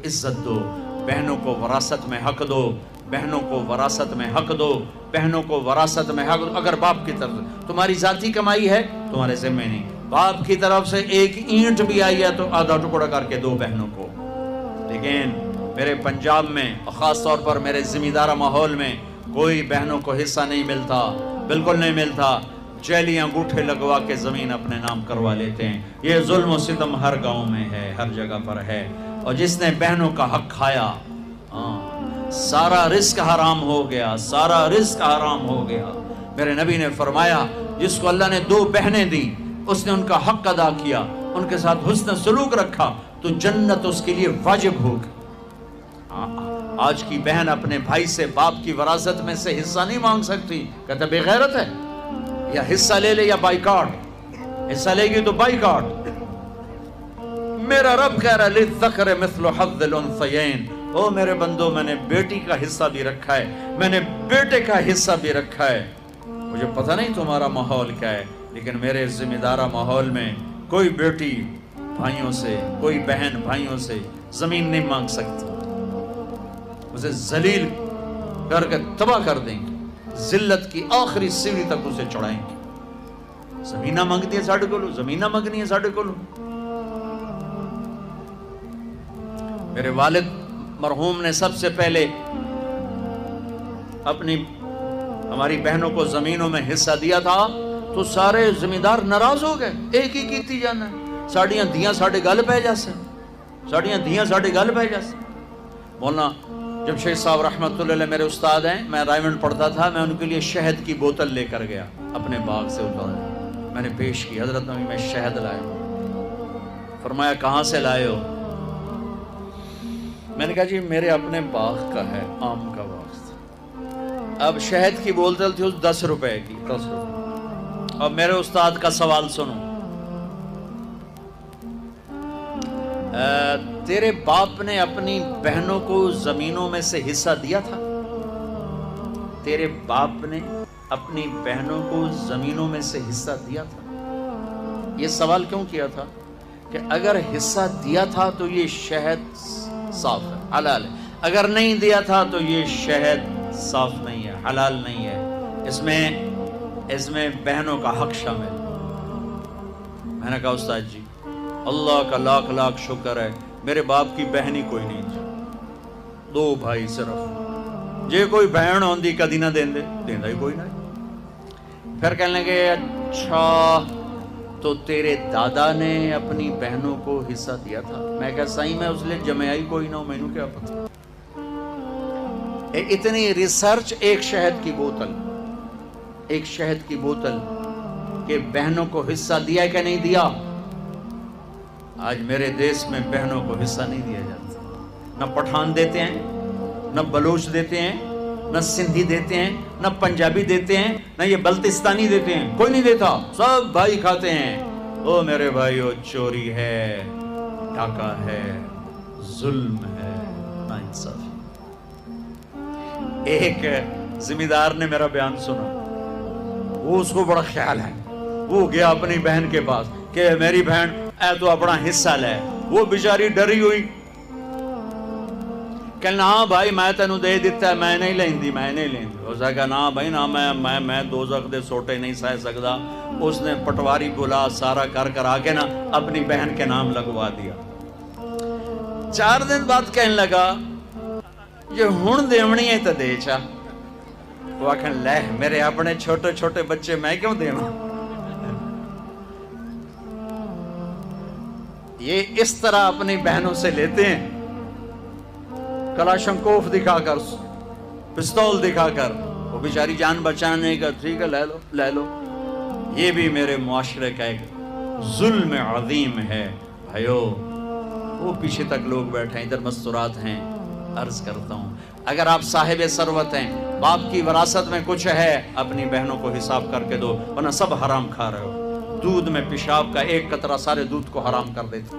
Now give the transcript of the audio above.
عزت دو، بہنوں کو وراثت میں حق دو، بہنوں کو وراثت میں حق دو، بہنوں کو وراثت میں حق دو۔ اگر باپ کی طرف تمہاری ذاتی کمائی ہے تمہارے ذمہ نہیں، باپ کی طرف سے ایک اینٹ بھی آئی ہے تو آدھا ٹکڑا کر کے دو بہنوں کو۔ لیکن میرے پنجاب میں اور خاص طور پر میرے زمیندارہ ماحول میں کوئی بہنوں کو حصہ نہیں ملتا، بالکل نہیں ملتا۔ جیلی انگوٹھے لگوا کے زمین اپنے نام کروا لیتے ہیں۔ یہ ظلم و ستم ہر گاؤں میں ہے، ہر جگہ پر ہے۔ اور جس نے بہنوں کا حق کھایا، سارا رزق حرام ہو گیا، سارا رزق حرام ہو گیا۔ میرے نبی نے فرمایا جس کو اللہ نے 2 بہنیں دی، اس نے ان کا حق ادا کیا، ان کے ساتھ حسن سلوک رکھا تو جنت اس کے لیے واجب ہوگی۔ آج کی بہن اپنے بھائی سے باپ کی وراثت میں سے حصہ نہیں مانگ سکتی، کہتا بے غیرت ہے، یا حصہ لے لے یا بائیکاٹ، حصہ لے گی تو بائیکاٹ۔ میرا رب کہہ رہا للذکر مثل حظ الانثیین، او میرے بندو میں نے بیٹی کا حصہ بھی رکھا ہے، میں نے بیٹے کا حصہ بھی رکھا ہے۔ مجھے پتہ نہیں تمہارا ماحول کیا ہے، لیکن میرے ذمہ دارہ ماحول میں کوئی بیٹی بھائیوں سے، کوئی بہن بھائیوں سے زمین نہیں مانگ سکتی، اسے ذلیل کر کے تباہ کر دیں گے، ذلت کی آخری سیڑھی تک اسے چڑھائیں گے۔ زمینہ مانگتی ہے ساڑھے کو لو، زمینہ مانگنی ہے ساڑھے کو لو۔ میرے والد مرحوم نے سب سے پہلے اپنی ہماری بہنوں کو زمینوں میں حصہ دیا تھا تو سارے زمیندار ناراض ہو گئے، ایک ہی کیتی جانا ہے، ساڑیاں دیاں ساڑھے گل پہ جیسے، ساڑیاں دیاں ساڑھے گل پہ جیسے۔ مولانا جب شیخ صاحب رحمۃ اللہ علیہ میرے استاد ہیں، میں رائمنڈ پڑھتا تھا، میں ان کے لیے شہد کی بوتل لے کر گیا، اپنے باغ سے اتارا، میں نے پیش کی، حضرت نبی میں شہد لایا ہوں۔ فرمایا کہاں سے لائے ہو؟ میں نے کہا جی میرے اپنے باغ کا ہے، آم کا باغ تھا۔ اب شہد کی بوتل تھی اس 10 روپے کی، 10 روپے۔ اب میرے استاد کا سوال سنو، تیرے باپ نے اپنی بہنوں کو زمینوں میں سے حصہ دیا تھا؟ تیرے باپ نے اپنی بہنوں کو زمینوں میں سے حصہ دیا تھا؟ یہ سوال کیوں کیا تھا کہ اگر حصہ دیا تھا تو یہ شہد صاف ہے، حلال ہے، اگر نہیں دیا تھا تو یہ شہد صاف نہیں ہے، حلال نہیں ہے، اس میں بہنوں کا حق شامل۔ میں نے کہا استاد جی اللہ کا لاکھ لاکھ شکر ہے میرے باپ کی بہن ہی کوئی نہیں تھی، 2 بھائی صرف، جے کوئی بہن ہوندی کدی نہ دیندے، دیندا ہی کوئی نہ۔ پھر کہنے لگے اچھا تو تیرے دادا نے اپنی بہنوں کو حصہ دیا تھا؟ میں کہا صحیح میں اس لیے جمعہ ہی کوئی نہ ہو، میں نے کیا پتہ۔ اتنی ریسرچ ایک شہد کی بوتل، ایک شہد کی بوتل کہ بہنوں کو حصہ دیا ہے کہ نہیں دیا؟ آج میرے دیس میں بہنوں کو حصہ نہیں دیا جاتا، نہ پٹھان دیتے ہیں، نہ بلوچ دیتے ہیں، نہ سندھی دیتے ہیں، نہ پنجابی دیتے ہیں، نہ یہ بلتستانی دیتے ہیں، کوئی نہیں دیتا، سب بھائی کھاتے ہیں۔ او میرے بھائیو، چوری ہے، ڈاکہ ہے، ظلم ہے، ناانصافی۔ ایک زمیندار نے میرا بیان سنا، وہ اس کو بڑا خیال ہے، وہ گیا اپنی بہن کے پاس کہ میری بہن اے تو اپنا حصہ لے۔ وہ بیچاری ڈری ہوئی، کہنا ہاں بھائی میں تینوں دے دیتا ہے، میں نہیں لیندی، میں نہیں لیندی۔ اس نے کہا نہ بھائی نہ، میں دوزخ دے سوٹے نہیں سہ سکتا۔ اس نے پٹواری بلا سارا کر آ کے نا اپنی بہن کے نام لگوا دیا۔ 4 دن بعد کہنے لگا یہ ہن دیونی ہے تو دے چا۔ وہ آکھن لے میرے اپنے چھوٹے چھوٹے بچے میں کیوں دیواں؟ یہ اس طرح اپنی بہنوں سے لیتے ہیں، کلاشنکوف دکھا کر، پستول دکھا کر، وہ بیچاری جان بچانے کا، ٹھیک ہے لے لو۔ یہ بھی میرے معاشرے کا ایک ظلم عظیم ہے بھائیو۔ وہ پیچھے تک لوگ بیٹھے ہیں، ادھر مستورات ہیں۔ عرض کرتا ہوں اگر آپ صاحب ثروت ہیں، باپ کی وراثت میں کچھ ہے، اپنی بہنوں کو حساب کر کے دو، ورنہ سب حرام کھا رہے ہو۔ دودھ میں پیشاب کا ایک قطرہ سارے دودھ کو حرام کر دیتے۔